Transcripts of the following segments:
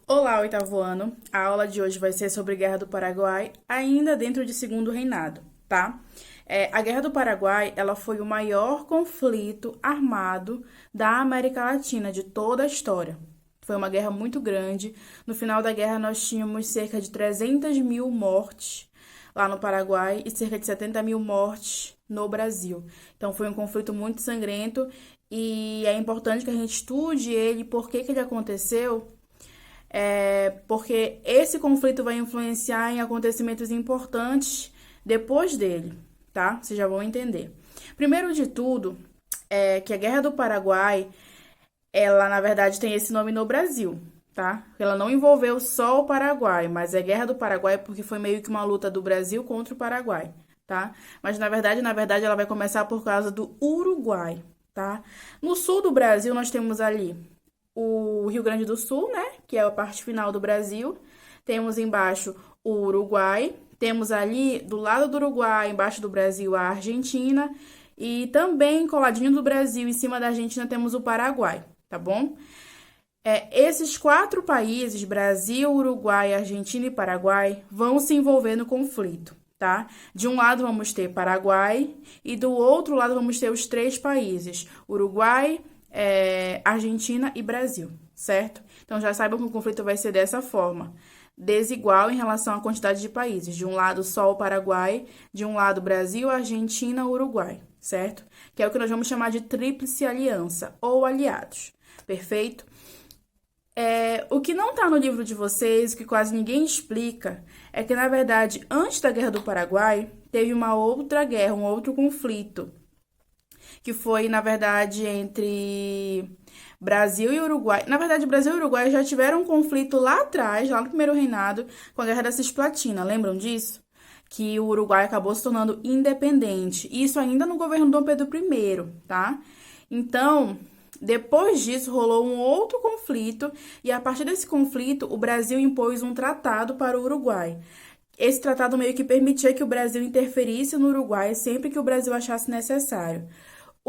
Olá, oitavo ano. A aula de hoje vai ser sobre a Guerra do Paraguai, ainda dentro de Segundo Reinado, tá? A Guerra do Paraguai, ela foi o maior conflito armado da América Latina de toda a história. Foi uma guerra muito grande. No final da guerra, nós tínhamos cerca de 300 mil mortes lá no Paraguai e cerca de 70 mil mortes no Brasil. Então, foi um conflito muito sangrento e é importante que a gente estude ele, por que ele aconteceu, porque esse conflito vai influenciar em acontecimentos importantes depois dele, tá? Vocês já vão entender. Primeiro de tudo, é que a Guerra do Paraguai, ela na verdade tem esse nome no Brasil, tá? Ela não envolveu só o Paraguai, mas é Guerra do Paraguai porque foi meio que uma luta do Brasil contra o Paraguai, tá? Mas na verdade ela vai começar por causa do Uruguai, tá? No sul do Brasil nós temos ali o Rio Grande do Sul, né, que é a parte final do Brasil. Temos embaixo o Uruguai, temos ali do lado do Uruguai, embaixo do Brasil, a Argentina, e também coladinho do Brasil, em cima da Argentina, temos o Paraguai, tá bom? Esses quatro países, Brasil, Uruguai, Argentina e Paraguai, vão se envolver no conflito, tá? De um lado vamos ter Paraguai e do outro lado vamos ter os três países, Uruguai, Argentina e Brasil, certo? Então já saibam que o conflito vai ser dessa forma, desigual em relação à quantidade de países. De um lado só o Paraguai, de um lado Brasil, Argentina, Uruguai, certo? Que é o que nós vamos chamar de tríplice aliança ou aliados, perfeito? O que não está no livro de vocês, o que quase ninguém explica, é que, na verdade, antes da Guerra do Paraguai, teve uma outra guerra, um outro conflito, que foi, na verdade, entre Brasil e Uruguai. Na verdade, Brasil e Uruguai já tiveram um conflito lá atrás, lá no primeiro reinado, com a Guerra da Cisplatina. Lembram disso? Que o Uruguai acabou se tornando independente. Isso ainda no governo Dom Pedro I, tá? Então, depois disso, rolou um outro conflito, e a partir desse conflito, o Brasil impôs um tratado para o Uruguai. Esse tratado meio que permitia que o Brasil interferisse no Uruguai sempre que o Brasil achasse necessário.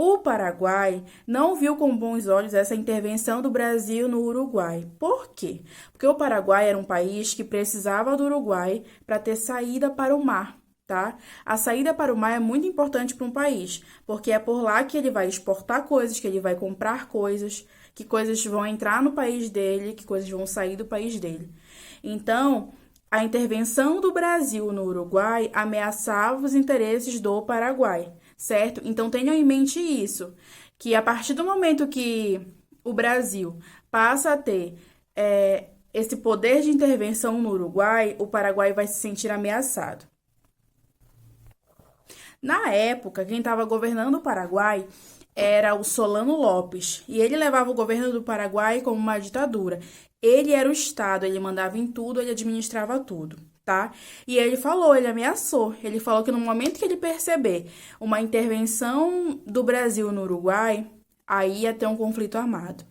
O Paraguai não viu com bons olhos essa intervenção do Brasil no Uruguai. Por quê? Porque o Paraguai era um país que precisava do Uruguai para ter saída para o mar, tá? A saída para o mar é muito importante para um país, porque é por lá que ele vai exportar coisas, que ele vai comprar coisas, que coisas vão entrar no país dele, que coisas vão sair do país dele. Então, a intervenção do Brasil no Uruguai ameaçava os interesses do Paraguai, certo? Então tenham em mente isso, que a partir do momento que o Brasil passa a ter esse poder de intervenção no Uruguai, o Paraguai vai se sentir ameaçado. Na época, quem estava governando o Paraguai era o Solano Lopes, e ele levava o governo do Paraguai como uma ditadura. Ele era o Estado, ele mandava em tudo, ele administrava tudo, tá? E ele ameaçou, ele falou que no momento que ele perceber uma intervenção do Brasil no Uruguai, aí ia ter um conflito armado. O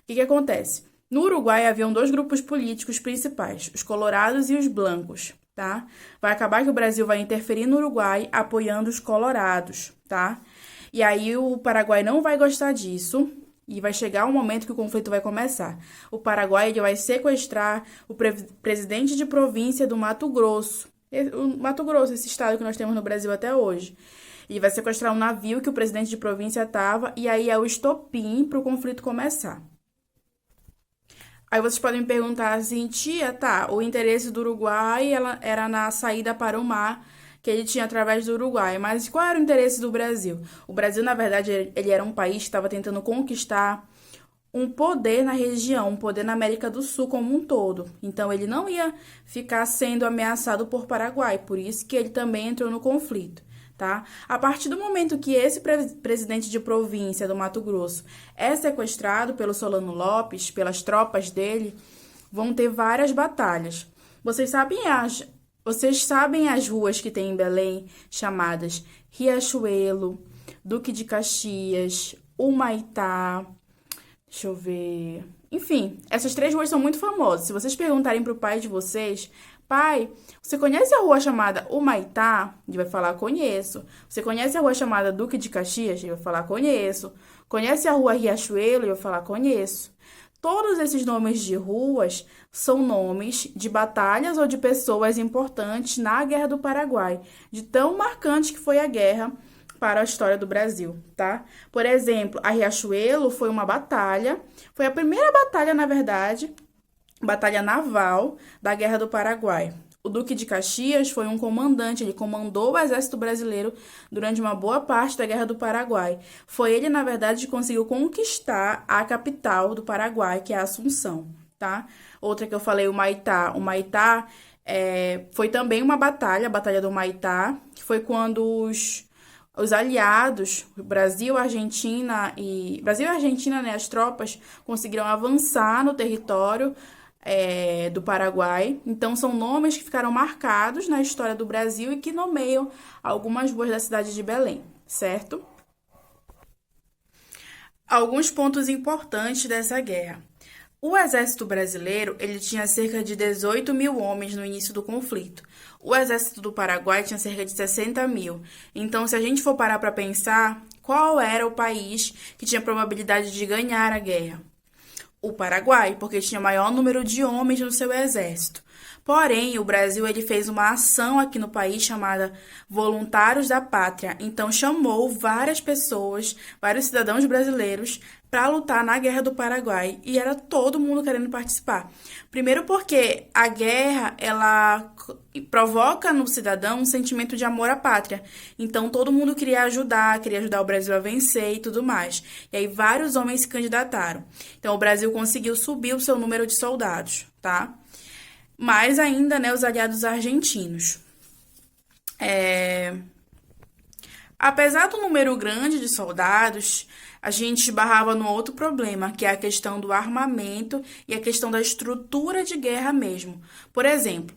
que acontece? No Uruguai haviam dois grupos políticos principais, os colorados e os blancos, tá? Vai acabar que o Brasil vai interferir no Uruguai apoiando os colorados, tá? E aí o Paraguai não vai gostar disso e vai chegar um momento que o conflito vai começar. O Paraguai ele vai sequestrar o presidente de província do Mato Grosso. O Mato Grosso, esse estado que nós temos no Brasil até hoje. E vai sequestrar um navio que o presidente de província estava, e aí é o estopim para o conflito começar. Aí vocês podem me perguntar assim, tia, tá, o interesse do Uruguai era na saída para o mar, que ele tinha através do Uruguai. Mas qual era o interesse do Brasil? O Brasil, na verdade, ele era um país que estava tentando conquistar um poder na região, um poder na América do Sul como um todo. Então, ele não ia ficar sendo ameaçado por Paraguai, por isso que ele também entrou no conflito, tá? A partir do momento que esse presidente de província do Mato Grosso é sequestrado pelo Solano Lopes, pelas tropas dele, vão ter várias batalhas. Vocês sabem as ruas que tem em Belém, chamadas Riachuelo, Duque de Caxias, Humaitá, deixa eu ver... Enfim, essas três ruas são muito famosas. Se vocês perguntarem para o pai de vocês, pai, você conhece a rua chamada Humaitá? Ele vai falar, conheço. Você conhece a rua chamada Duque de Caxias? Ele vai falar, conheço. Conhece a rua Riachuelo? Ele vai falar, conheço. Todos esses nomes de ruas são nomes de batalhas ou de pessoas importantes na Guerra do Paraguai, de tão marcante que foi a guerra para a história do Brasil, tá? Por exemplo, a Riachuelo foi uma batalha, foi a primeira batalha, na verdade, batalha naval da Guerra do Paraguai. O Duque de Caxias foi um comandante, ele comandou o exército brasileiro durante uma boa parte da Guerra do Paraguai. Foi ele, na verdade, que conseguiu conquistar a capital do Paraguai, que é Assunção, tá? Outra que eu falei, o Maitá. O Maitá foi também uma batalha, a Batalha do Maitá, que foi quando os aliados, Brasil, Argentina, né, as tropas conseguiram avançar no território do Paraguai. Então, são nomes que ficaram marcados na história do Brasil e que nomeiam algumas ruas da cidade de Belém, certo? Alguns pontos importantes dessa guerra. O exército brasileiro, ele tinha cerca de 18 mil homens no início do conflito. O exército do Paraguai tinha cerca de 60 mil. Então, se a gente for parar para pensar, qual era o país que tinha probabilidade de ganhar a guerra? O Paraguai, porque tinha maior número de homens no seu exército. Porém, o Brasil ele fez uma ação aqui no país chamada Voluntários da Pátria. Então, chamou várias pessoas, vários cidadãos brasileiros, para lutar na Guerra do Paraguai. E era todo mundo querendo participar. Primeiro porque a guerra, ela provoca no cidadão um sentimento de amor à pátria. Então, todo mundo queria ajudar o Brasil a vencer e tudo mais. E aí, vários homens se candidataram. Então, o Brasil conseguiu subir o seu número de soldados, tá? Mais ainda, né, os aliados argentinos. Apesar do número grande de soldados, a gente esbarrava no outro problema, que é a questão do armamento e a questão da estrutura de guerra mesmo. Por exemplo,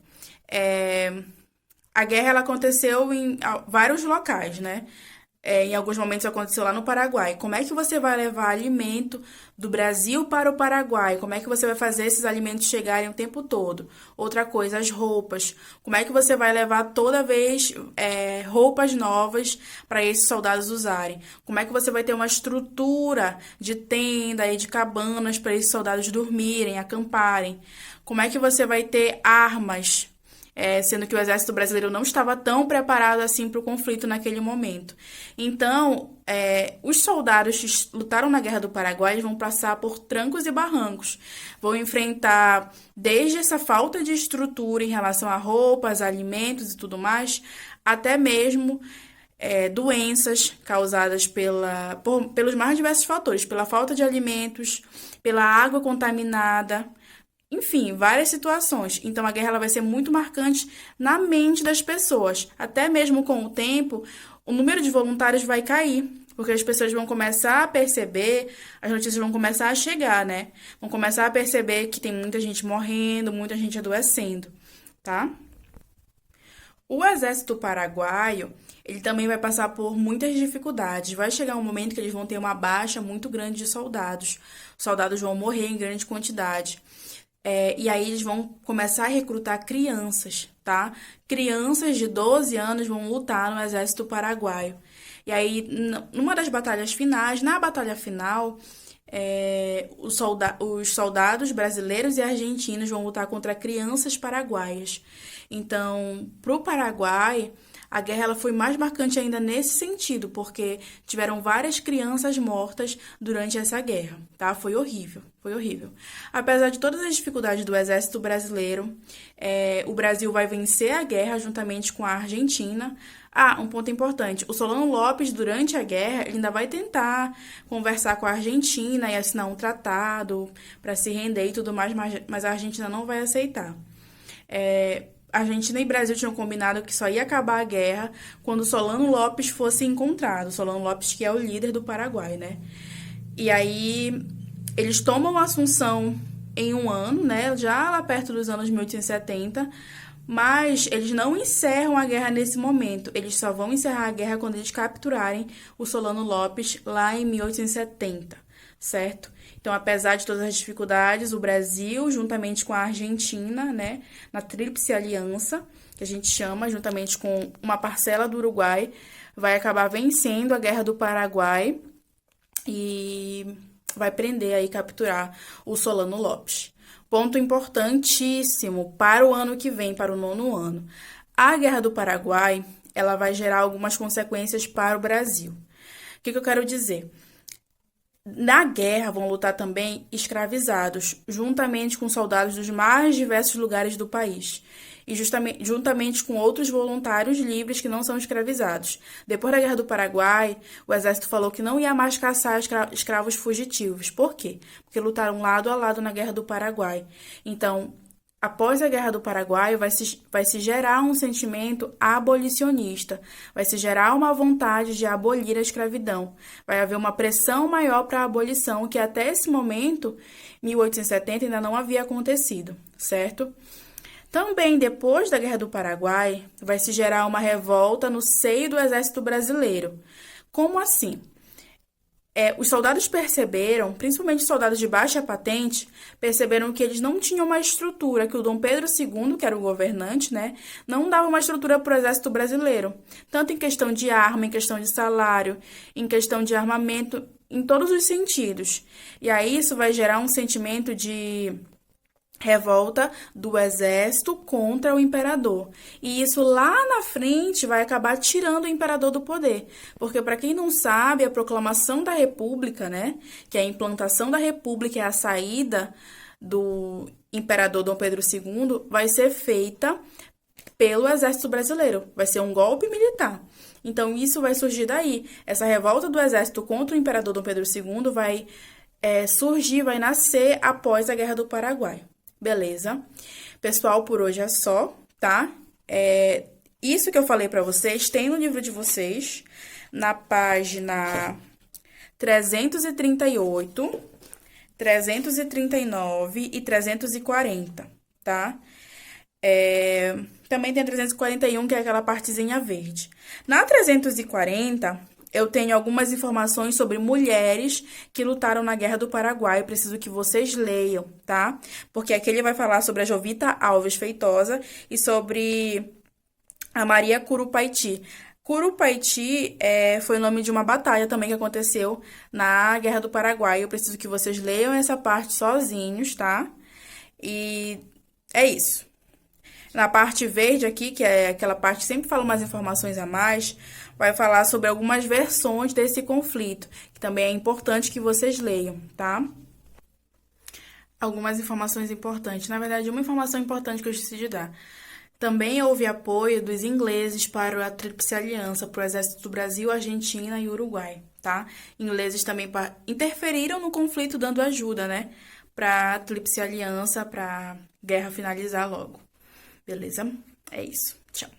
a guerra ela aconteceu em vários locais, né? Em alguns momentos aconteceu lá no Paraguai. Como é que você vai levar alimento do Brasil para o Paraguai? Como é que você vai fazer esses alimentos chegarem o tempo todo? Outra coisa, as roupas. Como é que você vai levar toda vez roupas novas para esses soldados usarem? Como é que você vai ter uma estrutura de tenda e de cabanas para esses soldados dormirem, acamparem? Como é que você vai ter armas? Sendo que o exército brasileiro não estava tão preparado assim para o conflito naquele momento. Então, os soldados que lutaram na Guerra do Paraguai vão passar por trancos e barrancos, vão enfrentar desde essa falta de estrutura em relação a roupas, alimentos e tudo mais, até mesmo doenças causadas pelos mais diversos fatores, pela falta de alimentos, pela água contaminada. Enfim, várias situações. Então, a guerra ela vai ser muito marcante na mente das pessoas. Até mesmo com o tempo, o número de voluntários vai cair, porque as pessoas vão começar a perceber, as notícias vão começar a chegar, né? Vão começar a perceber que tem muita gente morrendo, muita gente adoecendo, tá? O exército paraguaio, ele também vai passar por muitas dificuldades. Vai chegar um momento que eles vão ter uma baixa muito grande de soldados. Os soldados vão morrer em grande quantidade. E aí eles vão começar a recrutar crianças, tá? Crianças de 12 anos vão lutar no exército paraguaio. E aí, numa das batalhas finais, na batalha final, os soldados brasileiros e argentinos vão lutar contra crianças paraguaias. Então, para o Paraguai, a guerra ela foi mais marcante ainda nesse sentido, porque tiveram várias crianças mortas durante essa guerra, tá? Foi horrível, foi horrível. Apesar de todas as dificuldades do exército brasileiro, o Brasil vai vencer a guerra juntamente com a Argentina. Um ponto importante, o Solano Lopes, durante a guerra, ele ainda vai tentar conversar com a Argentina e assinar um tratado para se render e tudo mais, mas a Argentina não vai aceitar. Argentina e Brasil tinham combinado que só ia acabar a guerra quando Solano Lopes fosse encontrado. Solano Lopes, que é o líder do Paraguai, né? E aí, eles tomam Assunção em um ano, né? Já lá perto dos anos 1870, mas eles não encerram a guerra nesse momento. Eles só vão encerrar a guerra quando eles capturarem o Solano Lopes lá em 1870, certo? Então, apesar de todas as dificuldades, o Brasil, juntamente com a Argentina, né, na Tríplice Aliança, que a gente chama, juntamente com uma parcela do Uruguai, vai acabar vencendo a Guerra do Paraguai. E vai prender aí, capturar o Solano Lopes. Ponto importantíssimo para o ano que vem, para o 9º ano. A Guerra do Paraguai, ela vai gerar algumas consequências para o Brasil. O que eu quero dizer? Na guerra vão lutar também escravizados, juntamente com soldados dos mais diversos lugares do país. E juntamente com outros voluntários livres que não são escravizados. Depois da Guerra do Paraguai, o exército falou que não ia mais caçar escravos fugitivos. Por quê? Porque lutaram lado a lado na Guerra do Paraguai. Então, após a Guerra do Paraguai, vai se gerar um sentimento abolicionista, vai se gerar uma vontade de abolir a escravidão, vai haver uma pressão maior para a abolição, que até esse momento, 1870, ainda não havia acontecido, certo? Também, depois da Guerra do Paraguai, vai se gerar uma revolta no seio do Exército Brasileiro. Como assim? Os soldados perceberam, principalmente os soldados de baixa patente, perceberam que eles não tinham uma estrutura, que o Dom Pedro II, que era o governante, né, não dava uma estrutura para o exército brasileiro, tanto em questão de arma, em questão de salário, em questão de armamento, em todos os sentidos. E aí isso vai gerar um sentimento de revolta do exército contra o imperador. E isso lá na frente vai acabar tirando o imperador do poder. Porque, para quem não sabe, a proclamação da República, né, que é a implantação da República, é a saída do imperador Dom Pedro II, vai ser feita pelo exército brasileiro. Vai ser um golpe militar. Então, isso vai surgir daí. Essa revolta do exército contra o imperador Dom Pedro II vai surgir, vai nascer após a Guerra do Paraguai. Beleza? Pessoal, por hoje é só, tá? Isso que eu falei pra vocês tem no livro de vocês, na página 338, 339 e 340, tá? Também tem a 341, que é aquela partezinha verde. Na 340... eu tenho algumas informações sobre mulheres que lutaram na Guerra do Paraguai. Eu preciso que vocês leiam, tá? Porque aqui ele vai falar sobre a Jovita Alves Feitosa e sobre a Maria Curupaiti. Curupaiti foi o nome de uma batalha também que aconteceu na Guerra do Paraguai. Eu preciso que vocês leiam essa parte sozinhos, tá? E é isso. Na parte verde aqui, que é aquela parte que sempre fala umas informações a mais, vai falar sobre algumas versões desse conflito, que também é importante que vocês leiam, tá? Algumas informações importantes. Na verdade, uma informação importante que eu esqueci de dar. Também houve apoio dos ingleses para a Tríplice Aliança, para o Exército do Brasil, Argentina e Uruguai, tá? Ingleses também interferiram no conflito, dando ajuda, né? Para a Tríplice Aliança, para a guerra finalizar logo. Beleza? É isso. Tchau.